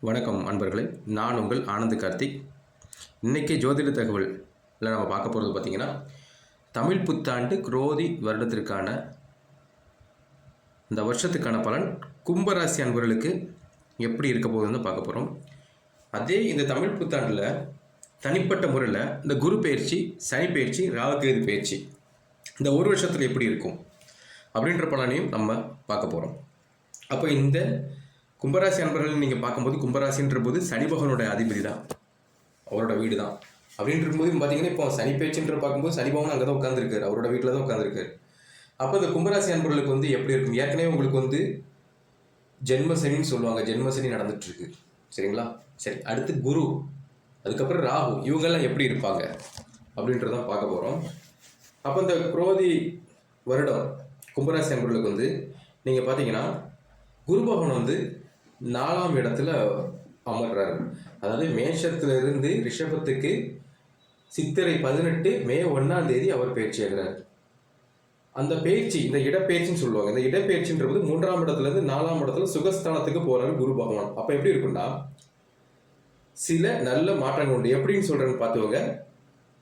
வணக்கம் அன்பர்களே, நான் உங்கள் ஆனந்த் கார்த்திக். இன்றைக்கி ஜோதிட தகவலில் நம்ம பார்க்க போகிறது பார்த்திங்கன்னா, தமிழ் புத்தாண்டு குரோதி வருடத்திற்கான இந்த வருஷத்துக்கான பலன் கும்பராசி அன்பர்களுக்கு எப்படி இருக்க போகுதுன்னு பார்க்க போகிறோம். அதே இந்த தமிழ் புத்தாண்டில் தனிப்பட்ட முறையில் இந்த குரு பயிற்சி, சனி பயிற்சி, ராகுகேது பயிற்சி இந்த ஒரு வருஷத்தில் எப்படி இருக்கும் அப்படின்ற பலனையும் நம்ம பார்க்க போகிறோம். அப்போ இந்த கும்பராசி அன்பர்கள் நீங்கள் பார்க்கும்போது, கும்பராசின்ற போது சனி பகவானோட அதிபதி தான், அவரோட வீடு தான். அப்படின்ற போது பார்த்தீங்கன்னா, இப்போ சனி பேச்சுன்ற பார்க்கும்போது சனி பகவான் அங்கே தான் உட்காந்துருக்காரு, அவரோட வீட்டில் தான் உட்காந்துருக்காரு. அப்போ இந்த கும்பராசி அன்பர்களுக்கு எப்படி இருக்கும்? ஏற்கனவே உங்களுக்கு ஜென்மசனின்னு சொல்லுவாங்க, ஜென்மசனி நடந்துட்டு இருக்கு, சரிங்களா? சரி, அடுத்து குரு, அதுக்கப்புறம் ராகு, இவங்கெல்லாம் எப்படி இருப்பாங்க அப்படின்றதான் பார்க்க போகிறோம். அப்போ இந்த குரோதி வருடம் கும்பராசி அன்பர்களுக்கு நீங்கள் பார்த்தீங்கன்னா, குரு பகவான் 4ஆம் இடத்துல அமர்றாரு. அதாவது மேஷத்திலிருந்து ரிஷபத்துக்கு சித்திரை 18 மே 1ஆம் தேதி அவர் பயிற்சி ஆகிறார். அந்த பயிற்சி, இந்த இடப்பெயர்ச்சின்னு சொல்லுவாங்க. இந்த இடப்பெயர்ச்சின்றது 3ஆம் இடத்துல இருந்து 4ஆம் இடத்துல சுகஸ்தானத்துக்கு போறாரு குரு பகவான். அப்ப எப்படி இருக்குன்னா, சில நல்ல மாற்றங்கள் உண்டு. எப்படின்னு சொல்றேன்னு பார்த்துவங்க.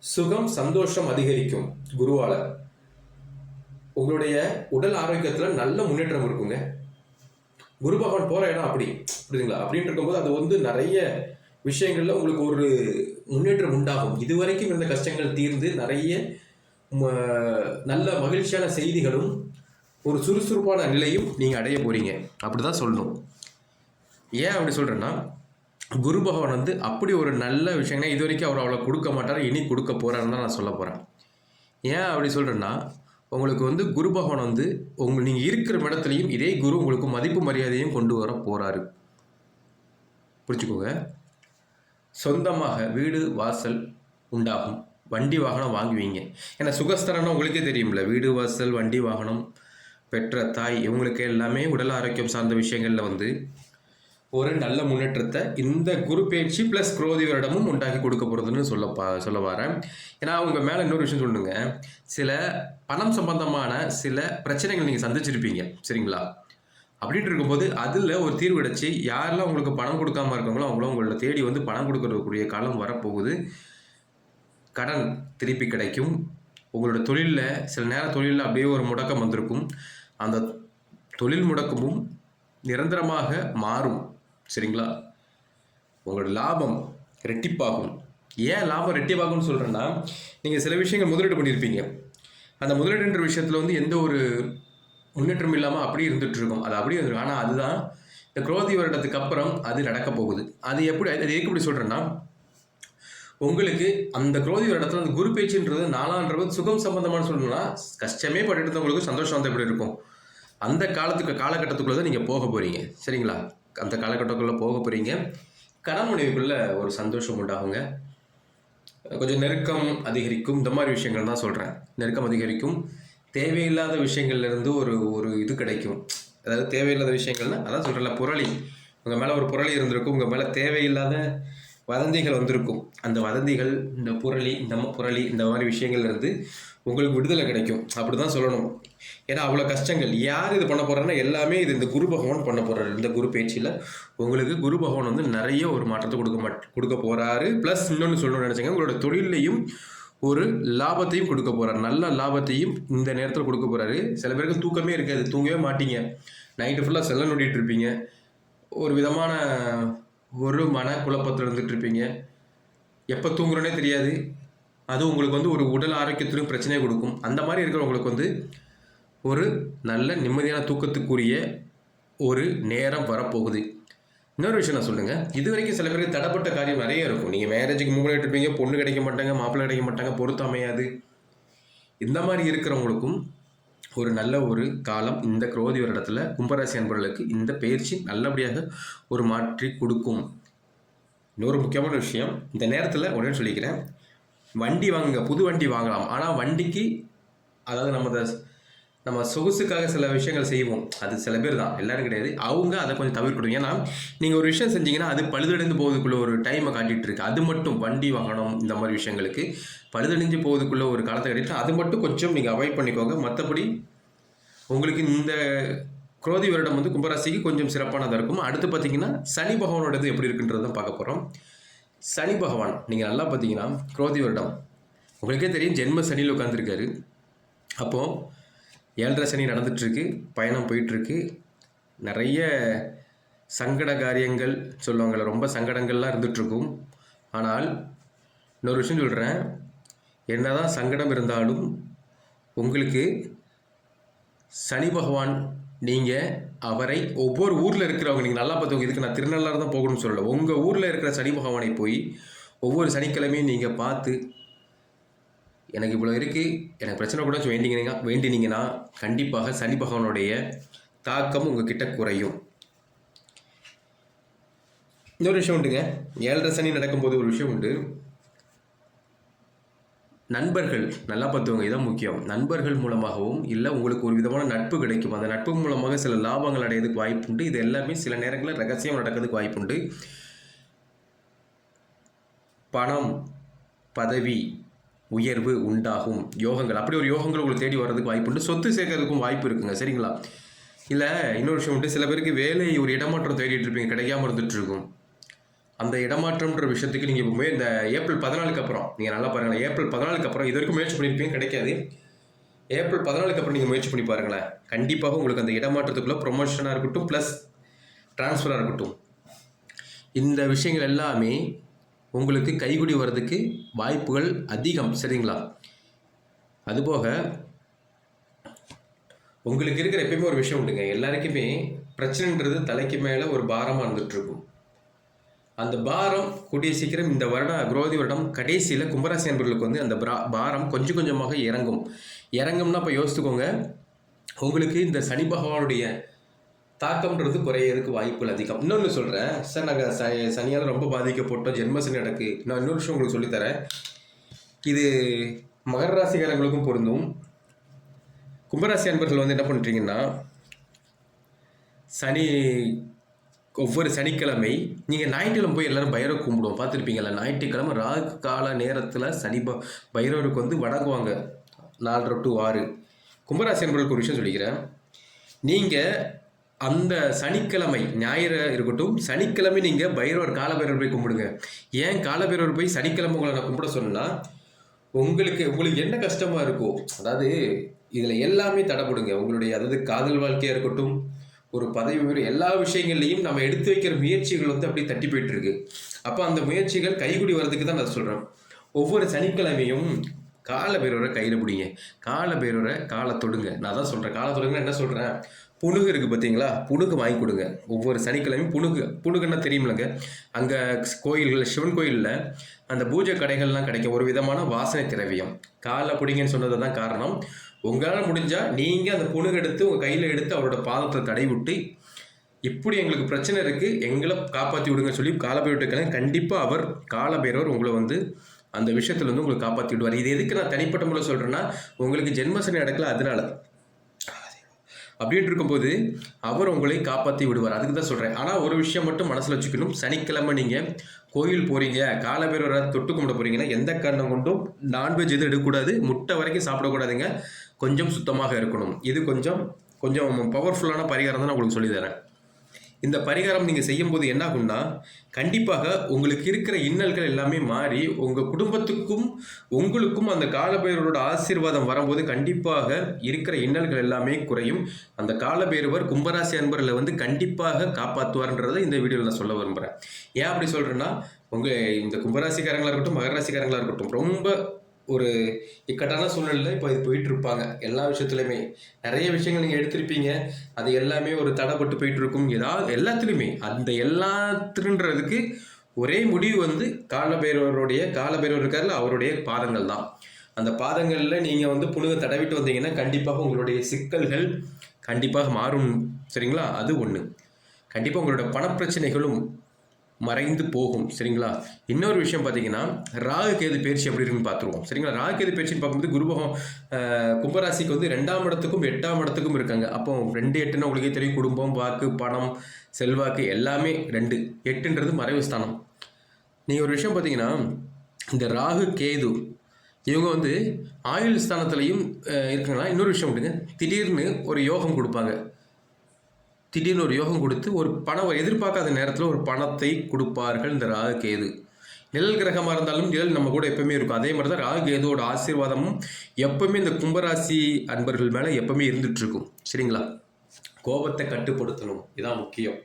சுகம், சந்தோஷம் அதிகரிக்கும் குருவால. உங்களுடைய உடல் ஆரோக்கியத்துல நல்ல முன்னேற்றம் இருக்குங்க. குரு பகவான் போற இடம் அப்படி, புரியுதுங்களா? அப்படின்னு இருக்கும்போது அது நிறைய விஷயங்கள்ல உங்களுக்கு ஒரு முன்னேற்றம் உண்டாகும். இதுவரைக்கும் இருந்த கஷ்டங்கள் தீர்ந்து நிறைய நல்ல மகிழ்ச்சியான செய்திகளும் ஒரு சுறுசுறுப்பான நிலையும் நீங்க அடைய போறீங்க, அப்படிதான் சொல்லணும். ஏன் அப்படி சொல்றேன்னா, குரு பகவான் அப்படி ஒரு நல்ல விஷயங்கள் இது வரைக்கும் அவர் அவ்வளோ கொடுக்க மாட்டார், இனி கொடுக்க போறாருன்னு தான் நான் சொல்ல போறேன். ஏன் அப்படி சொல்றேன்னா, உங்களுக்கு குரு பகவான் நீங்கள் இருக்கிற இடத்துலையும் இதே குரு உங்களுக்கு மதிப்பு மரியாதையும் கொண்டு வர போறாரு. புரிச்சுக்கோங்க. சொந்தமாக வீடு வாசல் உண்டாகும், வண்டி வாகனம் வாங்குவீங்க. ஏன்னா சுகஸ்தரம்னா உங்களுக்கே தெரியும்ல, வீடு வாசல் வண்டி வாகனம், பெற்ற தாய், இவங்களுக்கு எல்லாமே உடல் ஆரோக்கியம் சார்ந்த விஷயங்கள்ல ஒரு நல்ல முன்னேற்றத்தை இந்த குரு பயிற்சி பிளஸ் குரோதி வருடமும் உண்டாக்கி கொடுக்க போகிறதுன்னு சொல்ல வரேன். ஏன்னா அவங்க மேலே இன்னொரு விஷயம் சொல்லுங்க, சில பணம் சம்பந்தமான சில பிரச்சனைகள் நீங்கள் சந்திச்சிருப்பீங்க, சரிங்களா? அப்படின்ட்டு இருக்கும்போது அதில் ஒரு தீர்வு கிடைச்சி யாரெல்லாம் உங்களுக்கு பணம் கொடுக்காம இருக்காங்களோ அவங்களும் உங்களை தேடி பணம் கொடுக்கக்கூடிய காலம் வரப்போகுது. கடன் திருப்பி கிடைக்கும். உங்களோட தொழிலில் சில நேரம் தொழிலில் அப்படியே ஒரு முடக்கம் வந்திருக்கும். அந்த தொழில் முடக்கமும் நிரந்தரமாக மாறும், சரிங்களா? உங்களோட லாபம் ரெட்டிப்பாகும். ஏன் லாபம் ரெட்டிப்பாகும்னு சொல்கிறேன்னா, நீங்கள் சில விஷயங்கள் முதலீடு பண்ணியிருப்பீங்க. அந்த முதலீடுன்ற விஷயத்தில் எந்த ஒரு முன்னேற்றம் இல்லாமல் அப்படியே இருந்துகிட்ருக்கும். அது அப்படியே வந்துடும். ஆனால் அதுதான் இந்த குரோதி வருடத்துக்கு அப்புறம் அது நடக்க போகுது. அது எப்படி சொல்கிறேன்னா, உங்களுக்கு அந்த குரோதி வருடத்தில் அந்த குரு பேச்சுன்றது 4ஆம் சுகம் சம்பந்தமான சொல்லணும்னா, கஷ்டமே பட்டுட்டு இருந்தவங்களுக்கு சந்தோஷம் எப்படி இருக்கும், அந்த காலகட்டத்துக்குள்ளே தான் நீங்கள் போக போகிறீங்க, சரிங்களா? அந்த காலகட்டத்துக்குள்ளே போக போகிறீங்க. கடன் மனைவிக்குள்ளே ஒரு சந்தோஷம் உண்டாகுங்க. கொஞ்சம் நெருக்கம் அதிகரிக்கும். இந்த மாதிரி விஷயங்கள் தான் சொல்கிறேன். நெருக்கம் அதிகரிக்கும். தேவையில்லாத விஷயங்கள்லேருந்து ஒரு இது கிடைக்கும். அதாவது தேவையில்லாத விஷயங்கள்னா அதான் சொல்கிறேன்ல, புரளி, உங்கள் மேலே ஒரு புரளி இருந்திருக்கும், உங்கள் மேலே தேவையில்லாத வதந்திகள் வந்திருக்கும். அந்த வதந்திகள், இந்த புரளி இந்த மாதிரி விஷயங்கள்லேருந்து உங்களுக்கு விடுதலை கிடைக்கும், அப்படி தான் சொல்லணும். ஏன்னா அவ்வளோ கஷ்டங்கள் யார் இது பண்ண போகிறாங்கன்னா, எல்லாமே இது இந்த குரு பகவான் பண்ண போகிறாரு. இந்த குரு பேச்சில் உங்களுக்கு குரு பகவான் நிறைய ஒரு மாற்றத்தை கொடுக்க போகிறாரு. ப்ளஸ் இன்னொன்று சொல்லணும்னு நினச்சிங்க, உங்களோட தொழிலையும் ஒரு லாபத்தையும் கொடுக்க போகிறார். நல்ல லாபத்தையும் இந்த நேரத்தில் கொடுக்க போகிறாரு. சில பேருக்கு தூக்கமே இருக்காது, தூங்கவே மாட்டீங்க, நைட்டு ஃபுல்லாக செல்ல நோண்டிகிட்டு இருப்பீங்க, ஒரு விதமான ஒரு மன குழப்பத்தில் இருந்துகிட்டு இருப்பீங்க, எப்போ தூங்குறோன்னே தெரியாது. அது உங்களுக்கு ஒரு உடல் ஆரோக்கியத்திலும் பிரச்சனையை கொடுக்கும். அந்த மாதிரி இருக்கிறவங்களுக்கு ஒரு நல்ல நிம்மதியான தூக்கத்துக்குரிய ஒரு நேரம் வரப்போகுது. இன்னொரு விஷயம் நான் சொல்லுங்க, இது வரைக்கும் சில பேருக்கு தடைப்பட்ட காரியம் நிறைய இருக்கும். நீங்கள் மேரேஜுக்கு மூவ் பண்ணிட்டு இருப்பீங்க, பொண்ணு கிடைக்க மாட்டாங்க, மாப்பிள்ளை கிடைக்க மாட்டாங்க, பொருத்தம் அமையாது. இந்த மாதிரி இருக்கிறவங்களுக்கும் ஒரு நல்ல ஒரு காலம் இந்த குரோதி வருடத்தில் கும்பராசி அன்பர்களுக்கு இந்த பயிற்சி நல்லபடியாக ஒரு மாற்றி கொடுக்கும். இன்னொரு முக்கியமான விஷயம், இந்த நேரத்தில் உடனே சொல்லிக்கிறேன், வண்டி வாங்குங்க, புது வண்டி வாங்கலாம். ஆனால் வண்டிக்கு, அதாவது நம்ம சொகுசுக்காக சில விஷயங்கள் செய்வோம், அது சில பேர் தான், எல்லாரும் கிடையாது. அவங்க அதை கொஞ்சம் தவிர்க்கணும். ஏன்னா நீங்கள் ஒரு விஷயம் செஞ்சீங்கன்னா அது பழுதடைந்து போவதுக்குள்ள ஒரு டைமை காட்டிகிட்டு இருக்கு. அது மட்டும் வண்டி வாங்கணும் இந்த மாதிரி விஷயங்களுக்கு பழுதடைஞ்சு போவதுக்குள்ள ஒரு காலத்தை காட்டிட்டு அது மட்டும் கொஞ்சம் நீங்கள் அவாய்ட் பண்ணிக்கோங்க. மற்றபடி உங்களுக்கு இந்த குரோதி வருடம் வந்து கும்பராசிக்கு கொஞ்சம் சிறப்பானதாக இருக்கும். அடுத்து பார்த்தீங்கன்னா சனி பகவானோடது எப்படி இருக்குன்றது தான் பார்க்க போகிறோம். சனி பகவான் நீங்கள் நல்லா பார்த்தீங்கன்னா குரோதி வருடம் உங்களுக்கே தெரியும் ஜென்ம சனியில் உட்காந்துருக்காரு. அப்போது 7.5 சனி நடந்துகிட்ருக்கு, பயணம் போயிட்டுருக்கு. நிறைய சங்கட காரியங்கள் சொல்லுவாங்கள்ல, ரொம்ப சங்கடங்கள்லாம் இருந்துகிட்ருக்கும். ஆனால் இன்னொரு விஷயம் சொல்கிறேன், என்னதான் சங்கடம் இருந்தாலும் உங்களுக்கு சனி பகவான் நீங்கள் அவரை ஒவ்வொரு ஊரில் இருக்கிறவங்க நீங்கள் நல்லா பார்த்தவங்க, இதுக்கு நான் திருநள்ளாறு தான் போகணும்னு சொல்லலை, உங்கள் ஊரில் இருக்கிற சனி பகவானை போய் ஒவ்வொரு சனிக்கிழமையும் நீங்கள் பார்த்து எனக்கு இவ்வளோ இருக்குது, எனக்கு பிரச்சனை கூட வேண்டினீங்கன்னா கண்டிப்பாக சனி பகவானுடைய தாக்கம் உங்ககிட்ட குறையும். இன்னொரு விஷயம் உண்டுங்க, 7.5 சனி நடக்கும்போது ஒரு விஷயம் உண்டு. நண்பர்கள் நல்லா பார்த்துவங்க, இதான் முக்கியம். நண்பர்கள் மூலமாகவும் இல்லை உங்களுக்கு ஒரு விதமான நட்பு கிடைக்கும். அந்த நட்பு மூலமாக சில லாபங்கள் அடையிறதுக்கு வாய்ப்புண்டு. இது எல்லாமே சில நேரங்களில் ரகசியம் நடக்கிறதுக்கு வாய்ப்புண்டு. பணம், பதவி, உயர்வு உண்டாகும். யோகங்கள், அப்படி ஒரு யோகங்கள் உங்களுக்கு தேடி வர்றதுக்கு வாய்ப்புண்டு. சொத்து சேர்க்கறதுக்கும் வாய்ப்பு இருக்குங்க, சரிங்களா? இல்லை இன்னொரு விஷயம் உண்டு, சில பேருக்கு வேலை ஒரு இடமாற்றம் தேடிட்டு இருப்பீங்க, கிடைக்காம இருந்துட்டு இருக்கும். அந்த இடமாற்றம்ன்ற விஷயத்துக்கு நீங்கள் இப்போ இந்த ஏப்ரல் 14க்கு அப்புறம் நீங்கள் நல்லா பாருங்களேன். ஏப்ரல் 14க்கு அப்புறம் இது வரைக்கும் முயற்சி பண்ணியிருப்பீங்க, கிடைக்காது. ஏப்ரல் 14க்கு அப்புறம் நீங்கள் முயற்சி பண்ணி பாருங்களேன். கண்டிப்பாக உங்களுக்கு அந்த இடமாற்றத்துக்குள்ளே ப்ரொமோஷனாக இருக்கட்டும், ப்ளஸ் ட்ரான்ஸ்ஃபராக இருக்கட்டும், இந்த விஷயங்கள் எல்லாமே உங்களுக்கு கைகூடி வர்றதுக்கு வாய்ப்புகள் அதிகம், சரிங்களா? அதுபோக உங்களுக்கு இருக்கிற எப்பயுமே ஒரு விஷயம் உண்டுங்க, எல்லாருக்குமே பிரச்சனைன்றது தலைக்கு மேலே ஒரு பாரமாக இருந்துகிட்ருக்கும். அந்த பாரம் கூடிய சீக்கிரம் இந்த வருடம் குரோதி வருடம் கடைசியில் கும்பராசி அன்பர்களுக்கு வந்து அந்த பாரம் கொஞ்சம் கொஞ்சமாக இறங்கும்னா இப்போ யோசித்துக்கோங்க, உங்களுக்கு இந்த சனி பகவானுடைய தாக்கம்ன்றது குறையிறதுக்கு வாய்ப்புகள் அதிகம். இன்னொன்று சொல்கிறேன் சார், நாங்கள் சனியால் ரொம்ப பாதிக்கப்பட்டோம், ஜென்ம சனி நடக்கு. நான் இன்னொரு விஷயம் உங்களுக்கு சொல்லித்தரேன், இது மகர ராசிக்காரங்களுக்கும் பொருந்தும். கும்பராசி அன்பர்கள் வந்து என்ன பண்ணுறீங்கன்னா, ஒவ்வொரு சனிக்கிழமை நீங்கள் ஞாயிற்றுக்கிழமை போய் எல்லாரும் பைரவர் கும்பிடுவோம், பார்த்துருப்பீங்களா? ஞாயிற்றுக்கிழமை ராகு கால நேரத்தில் பைரவருக்கு வந்து வணங்குவாங்க 4:30 to 6. கும்பராசி அன்பர்களுக்கு ஒரு விஷயம் சொல்லிக்கிறேன், நீங்கள் அந்த சனிக்கிழமை ஞாயிறு இருக்கட்டும், சனிக்கிழமை நீங்கள் கால பைரவர் போய் கும்பிடுங்க. ஏன் கால பைரவர் போய் சனிக்கிழமை உங்களை நான் கும்பிட சொன்னால், உங்களுக்கு என்ன கஷ்டமாக இருக்கோ, அதாவது இதில் எல்லாமே தடைப்படுங்க. உங்களுடைய அதாவது காதல் வாழ்க்கையாக இருக்கட்டும், ஒரு பதவி, எல்லா விஷயங்கள்லையும் நம்ம எடுத்து வைக்கிற முயற்சிகள் வந்து அப்படியே தட்டி போயிட்டு இருக்கு. அப்போ அந்த முயற்சிகள் கைகூடி வர்றதுக்கு தான் நான் சொல்கிறேன். ஒவ்வொரு சனிக்கிழமையும் கால பைரவரை கையில் பிடிங்க, கால பைரவரை காலை தொடுங்க. நான் தான் சொல்கிறேன், காலை தொடுங்கன்னா என்ன சொல்கிறேன், புணுகு இருக்குது பார்த்தீங்களா, புணுகு வாங்கி கொடுங்க. ஒவ்வொரு சனிக்கிழமையும் புணுகுன்னா தெரியுமில்லங்க, அங்கே கோயில்கள், சிவன் கோயிலில் அந்த பூஜை கடைகள்லாம் கிடைக்கும் ஒரு விதமான வாசனை திரவியம். காலை பிடிங்கன்னு சொன்னது தான் காரணம். உங்களால் முடிஞ்சால் நீங்கள் அந்த புணுகு எடுத்து உங்கள் கையில் எடுத்து அவரோட பாதத்தை தடை விட்டு, இப்படி எங்களுக்கு பிரச்சனை இருக்குது, எங்களை காப்பாற்றி விடுங்க சொல்லி காலபைரவர்கிட்ட கண்டிப்பாக அவர் காலபைரவர் உங்களை வந்து அந்த விஷயத்தில் வந்து உங்களுக்கு காப்பாற்றி விடுவார். இது எதுக்கு நான் தனிப்பட்ட முறை சொல்கிறேன்னா, உங்களுக்கு ஜென்மசனி நடக்கல, அதனால அப்படின்ட்டு இருக்கும்போது அவர் உங்களை காப்பாற்றி விடுவார், அதுக்கு தான் சொல்கிறேன். ஆனால் ஒரு விஷயம் மட்டும் மனசில் வச்சுக்கணும், சனிக்கிழமை நீங்கள் கோயில் போகிறீங்க, காலபைரவரை தொட்டு கும்பிட போகிறீங்கன்னா எந்த காரணம் கொண்டும் நான்வெஜ் எதுவும் எடுக்கக்கூடாது, முட்டை வரைக்கும் சாப்பிடக்கூடாதுங்க, கொஞ்சம் சுத்தமாக இருக்கணும். இது கொஞ்சம் பவர்ஃபுல்லான பரிகாரம் தான் நான் உங்களுக்கு சொல்லித்தரேன். இந்த பரிகாரம் நீங்கள் செய்யும்போது என்ன ஆகும்னா, கண்டிப்பாக உங்களுக்கு இருக்கிற இன்னல்கள் எல்லாமே மாறி உங்கள் குடும்பத்துக்கும் உங்களுக்கும் அந்த காலபைரவரோட ஆசீர்வாதம் வரும்போது கண்டிப்பாக இருக்கிற இன்னல்கள் எல்லாமே குறையும். அந்த காலபைரவர் கும்பராசி அன்பர்களை வந்து கண்டிப்பாக காப்பாற்றுவார்ன்றதை இந்த வீடியோவில் நான் சொல்ல விரும்புகிறேன். ஏன் அப்படி சொல்கிறேன்னா, இந்த கும்பராசிக்காரங்களாக இருக்கட்டும், மகர ராசிக்காரங்களாக இருக்கட்டும், ரொம்ப ஒரு இக்கட்டான சூழ்நிலையில் இப்போ இது போயிட்டு இருப்பாங்க. எல்லா விஷயத்துலையுமே நிறைய விஷயங்கள் நீங்கள் எடுத்திருப்பீங்க, அது எல்லாமே ஒரு தடைப்பட்டு போயிட்டு இருக்கும். எல்லாத்துலேயுமே அந்த எல்லாத்துன்றதுக்கு ஒரே முடிவு வந்து காலபைரவர் இருக்கார்ல, அவருடைய பாதங்கள் தான். அந்த பாதங்களில் நீங்கள் வந்து புணுக தடவிட்டு வந்தீங்கன்னா கண்டிப்பாக உங்களுடைய சிக்கல்கள் கண்டிப்பாக மாறும், சரிங்களா? அது ஒன்று. கண்டிப்பாக உங்களோட பணப்பிரச்சனைகளும் மறைந்து போகும், சரிங்களா? இன்னொரு விஷயம் பார்த்தீங்கன்னா, ராகு கேது பயிற்சி எப்படி இருக்குன்னு பார்த்துருவோம், சரிங்களா? ராகு கேது பயிற்சின்னு பார்க்கும்போது குருபகம் கும்பராசிக்கு வந்து 2ஆம் இடத்துக்கும் 8ஆம் இடத்துக்கும் இருக்காங்க. அப்போ 2, 8ன்னு உங்களுக்கே தெரியும், குடும்பம், வாக்கு, பணம், செல்வாக்கு எல்லாமே 2. 8ன்றது மறைவு ஸ்தானம். நீங்கள் ஒரு விஷயம் பார்த்தீங்கன்னா, இந்த ராகு கேது இவங்க வந்து ஆயுள் ஸ்தானத்துலையும் இருக்காங்களா. இன்னொரு விஷயம் விடுங்க, திடீர்னு ஒரு யோகம் கொடுப்பாங்க. திடீர்னு ஒரு யோகம் கொடுத்து ஒரு பணம் எதிர்பார்க்காத நேரத்தில் ஒரு பணத்தை கொடுப்பார்கள் இந்த ராகு கேது. நிழல் கிரகமாக இருந்தாலும் நிழல் நம்ம கூட எப்பவுமே இருக்கும். அதே மாதிரி தான் ராகு கேதுவோட ஆசீர்வாதமும் எப்பவுமே இந்த கும்பராசி அன்பர்கள் மேலே எப்பவுமே இருந்துட்டு இருக்கும். சரிங்களா? கோபத்தை கட்டுப்படுத்தணும், இதான் முக்கியம்.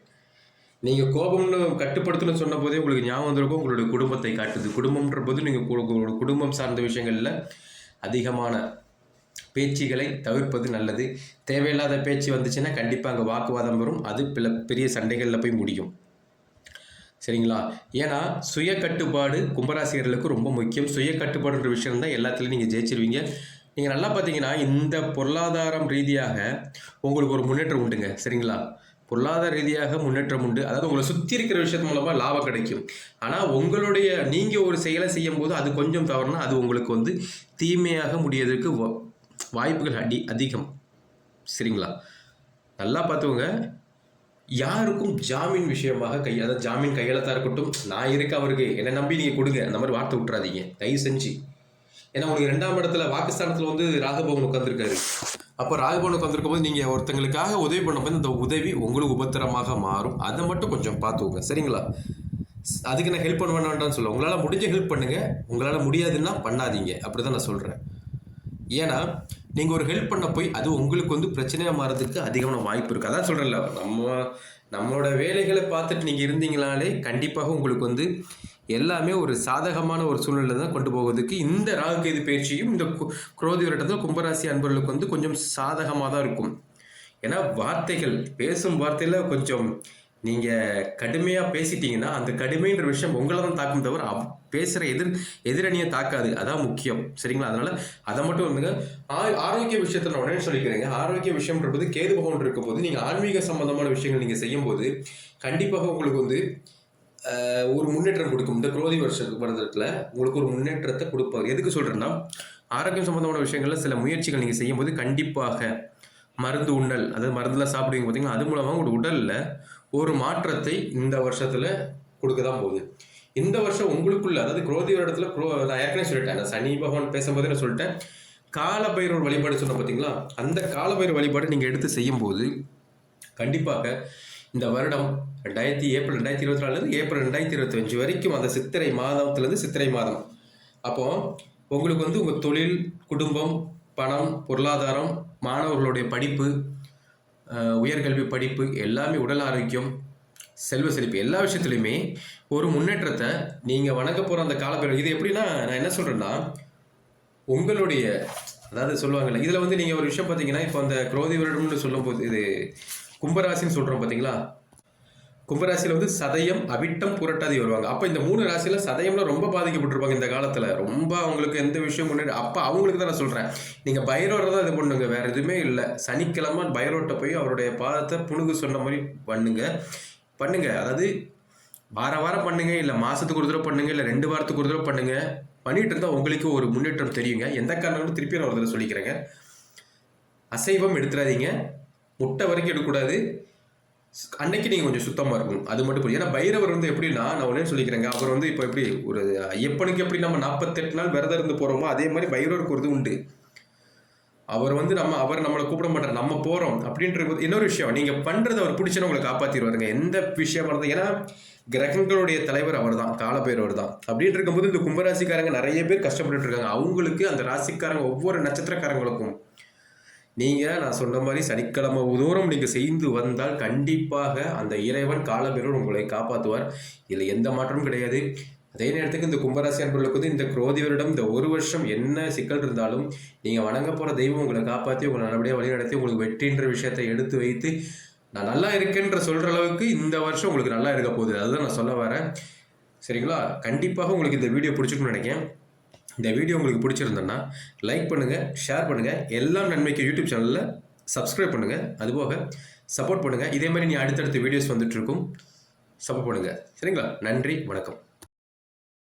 நீங்கள் கோபம்னு கட்டுப்படுத்தணும்னு சொன்ன போதே உங்களுக்கு ஞாபகம் வந்திருக்கும், உங்களுடைய குடும்பத்தை காட்டுது. குடும்பம்ன்ற போது நீங்கள் உங்களோட குடும்பம் சார்ந்த விஷயங்களில் அதிகமான பேச்சுகளை தவிர்ப்பது நல்லது. தேவையில்லாத பேச்சு வந்துச்சுன்னா கண்டிப்பாக அங்கே வாக்குவாதம் வரும். அது பெரிய சண்டைகளில் போய் முடியும். சரிங்களா? ஏன்னா சுய கட்டுப்பாடு கும்பராசிகர்களுக்கு ரொம்ப முக்கியம். சுய கட்டுப்பாடுன்ற விஷயம் தான் எல்லாத்துலேயும் நீங்கள் ஜெயிச்சிருவீங்க. நீங்கள் நல்லா பார்த்தீங்கன்னா இந்த பொருளாதாரம் ரீதியாக உங்களுக்கு ஒரு முன்னேற்றம் உண்டுங்க. சரிங்களா? பொருளாதார ரீதியாக முன்னேற்றம் உண்டு. அதாவது உங்களை சுற்றி இருக்கிற விஷயத்து மூலமாக லாபம் கிடைக்கும். ஆனால் உங்களுடைய நீங்கள் ஒரு செயலை செய்யும் போது அது கொஞ்சம் தவறுனா அது உங்களுக்கு தீமையாக முடியறதுக்கு வாய்ப்புகள் அதிகம். சரிங்களா? நல்லா பார்த்துக்கோங்க. யாருக்கும் ஜாமீன் விஷயமாக அதாவது ஜாமீன் கையெழுத்தாக இருக்கட்டும், நான் இருக்க அவருக்கு என்னை நம்பி நீங்கள் கொடுங்க, அந்த மாதிரி வார்த்தை விட்டுறாதீங்க தயவு செஞ்சு. ஏன்னா உங்களுக்கு 2ஆம் இடத்துல வாக்குஸ்தானத்தில் ராகுபவன் உட்காந்துருக்காரு. அப்போ ராகுபவன் உட்காந்துருக்கும் போது நீங்கள் ஒருத்தங்களுக்காக உதவி பண்ணும்போது இந்த உதவி உங்களுக்கு உபத்திரமாக மாறும். அதை மட்டும் கொஞ்சம் பார்த்துக்கோங்க. சரிங்களா? அதுக்கு நான் ஹெல்ப் பண்ண வேண்டாம்னு சொல்லுவேன். உங்களால் முடிஞ்ச ஹெல்ப் பண்ணுங்கள், உங்களால் முடியாதுன்னா பண்ணாதீங்க. அப்படி தான் நான் சொல்கிறேன். ஏன்னா நீங்கள் ஒரு ஹெல்ப் பண்ண போய் அது உங்களுக்கு பிரச்சனையாக மாறதுக்கு அதிகமான வாய்ப்பு இருக்குது. அதான் சொல்கிறேன்ல, நம்மளோட வேலைகளை பார்த்துட்டு நீங்கள் இருந்தீங்களாலே கண்டிப்பாக உங்களுக்கு எல்லாமே ஒரு சாதகமான ஒரு சூழ்நிலை தான் கொண்டு போவதுக்கு இந்த ராகு கேது பயிற்சியும் இந்த குரோதி வருடத்தில் கும்பராசி அன்பர்களுக்கு கொஞ்சம் சாதகமாக தான் இருக்கும். ஏன்னா வார்த்தைகள் பேசும் வார்த்தையில் கொஞ்சம் நீங்கள் கடுமையாக பேசிட்டீங்கன்னா அந்த கடுமைன்ற விஷயம் உங்களை தான் தாக்கும் தவிர பேசுகிற எதிரணியை தாக்காது. அதான் முக்கியம். சரிங்களா? அதனால் அதை மட்டும் வந்துங்க. ஆரோக்கிய விஷயத்தை நான் உடனே சொல்லிக்கிறேங்க. ஆரோக்கிய விஷயம்ன்றது கேது பகவான் இருக்கும் போது நீங்கள் ஆன்மீக சம்பந்தமான விஷயங்கள் நீங்கள் செய்யும் போது கண்டிப்பாக உங்களுக்கு ஒரு முன்னேற்றம் கொடுக்கும். இந்த குரோதி வருடத்தில் உங்களுக்கு ஒரு முன்னேற்றத்தை கொடுப்பார். எதுக்கு சொல்கிறேன்னா, ஆரோக்கியம் சம்பந்தமான விஷயங்களில் சில முயற்சிகள் நீங்கள் செய்யும் போது கண்டிப்பாக மருந்து உண்ணல், அதாவது மருந்துலாம் சாப்பிடுவீங்க பார்த்தீங்கன்னா, அது மூலமாக உங்களோட உடலில் ஒரு மாற்றத்தை இந்த வருஷத்தில் கொடுக்க தான் போகுது. இந்த வருஷம் உங்களுக்குள்ள, அதாவது குரோதி வருடத்தில் நான் ஏற்கனவே சொல்லிட்டேன், நான் சனி பகவான் பேசும்போதே நான் சொல்லிட்டேன், காலபைரவர் வழிபாடு சொன்ன பார்த்தீங்களா, அந்த காலபைரவர் வழிபாடு நீங்கள் எடுத்து செய்யும்போது கண்டிப்பாக இந்த வருடம் ஏப்ரல் 2024 ஏப்ரல் 2025 வரைக்கும் அந்த சித்திரை மாதத்துலேருந்து சித்திரை மாதம் அப்போ உங்களுக்கு உங்கள் தொழில், குடும்பம், பணம், பொருளாதாரம், மாணவர்களுடைய படிப்பு, உயர்கல்வி படிப்பு எல்லாமே, உடல் ஆரோக்கியம், செல்வ செழிப்பு எல்லா விஷயத்துலையுமே ஒரு முன்னேற்றத்தை நீங்கள் வணங்க போகிற அந்த காலப்பேர். இது எப்படின்னா, நான் என்ன சொல்கிறேன்னா, உங்களுடைய அதாவது சொல்லுவாங்கல்ல, இதில் நீங்கள் ஒரு விஷயம் பார்த்தீங்கன்னா, இப்போ அந்த குரோதி வருடம்னு சொல்லும்போது இது கும்பராசின்னு சொல்கிறோம் பார்த்தீங்களா, கும்பராசியில் சதயம், அவிட்டம், புரட்டாதி வருவாங்க. அப்போ இந்த 3 ராசியில் சதயம்ல ரொம்ப பாதிக்கப்பட்டிருப்பாங்க இந்த காலத்தில். ரொம்ப அவங்களுக்கு எந்த விஷயம் முன்னாடி அப்போ அவங்களுக்கு தான் நான் சொல்கிறேன், நீங்கள் பைரவரை தான் இது பண்ணுங்க, வேறு எதுவுமே இல்லை. சனிக்கிழமை பைரவர்கிட்ட போய் அவருடைய பாதத்தை புணுகு சொன்ன மாதிரி பண்ணுங்க. அதாவது வாரம் பண்ணுங்க, இல்லை மாதத்துக்கு ஒரு தடவை பண்ணுங்க, இல்லை 2 வாரத்துக்கு ஒரு தடவை பண்ணுங்க. பண்ணிட்டு இருந்தால் உங்களுக்கு ஒரு முன்னேற்றம் தெரியுங்க. எந்த காரணங்களும் திருப்பி நான் ஒரு தடவை சொல்லிக்கிறேங்க. அசைவம் எடுத்துடாதீங்க, முட்டை வரைக்கும் எடுக்கக்கூடாது. அன்னைக்கு நீங்கள் கொஞ்சம் சுத்தமாக இருக்கும், அது மட்டும் புரியும். ஏன்னா பைரவர் எப்படின்னா, நான் உடனே சொல்லிக்கிறேங்க, அவர் இப்போ எப்படி ஒரு ஐயப்பனுக்கு எப்படி நம்ம 48 நாள் விரதம் இருந்து போகிறோமோ அதே மாதிரி பைரவருக்கு ஒரு இது உண்டு. அவர் அவர் நம்மளை கூப்பிட மாட்டார், நம்ம போகிறோம் அப்படின்ற இன்னொரு விஷயம். நீங்கள் பண்ணுறது அவர் பிடிச்சனா உங்களை காப்பாற்றிடுவாருங்க, எந்த விஷயமா இருந்தால். ஏன்னா கிரகங்களுடைய தலைவர் அவர் தான், காலபைரவர் தான். அப்படின்ட்டு இருக்கும்போது இந்த கும்பராசிக்காரங்க நிறைய பேர் கஷ்டப்பட்டு இருக்காங்க. அவங்களுக்கு அந்த ராசிக்காரங்க ஒவ்வொரு நட்சத்திரக்காரங்களுக்கும் நான் சொன்ன மாதிரி சனிக்கிழமை தூரம் நீங்கள் செய்து வந்தால் கண்டிப்பாக அந்த இறைவன் காலபைரவர் உங்களை காப்பாற்றுவார். இதில் எந்த மாற்றமும் கிடையாது. அதே நேரத்துக்கு இந்த கும்பராசி அன்பர்களுக்கு இந்த குரோதி வருடம் இந்த ஒரு வருஷம் என்ன சிக்கல் இருந்தாலும் நீங்கள் வணங்க போகிற தெய்வம் உங்களை காப்பாற்றி உங்களை நல்லபடியாக வழிநடத்தி உங்களுக்கு வெற்றின்ற விஷயத்தை எடுத்து வைத்து நான் நல்லா இருக்கேன்ற சொல்கிற அளவுக்கு இந்த வருஷம் உங்களுக்கு நல்லா இருக்க போகுது. அதுதான் நான் சொல்ல வரேன். சரிங்களா? கண்டிப்பாக உங்களுக்கு இந்த வீடியோ பிடிச்சிருக்குன்னு நினைக்கிறேன். இந்த வீடியோ உங்களுக்கு பிடிச்சிருந்தேன்னா லைக் பண்ணுங்கள், ஷேர் பண்ணுங்கள், எல்லாம் நன்மைக்கு யூடியூப் சேனலில் சப்ஸ்கிரைப் பண்ணுங்கள், அதுபோக சப்போர்ட் பண்ணுங்கள். இதே மாதிரி அடுத்தடுத்த வீடியோஸ் வந்துட்டு இருக்கும், சப்போர்ட் பண்ணுங்கள். சரிங்களா? நன்றி, வணக்கம்.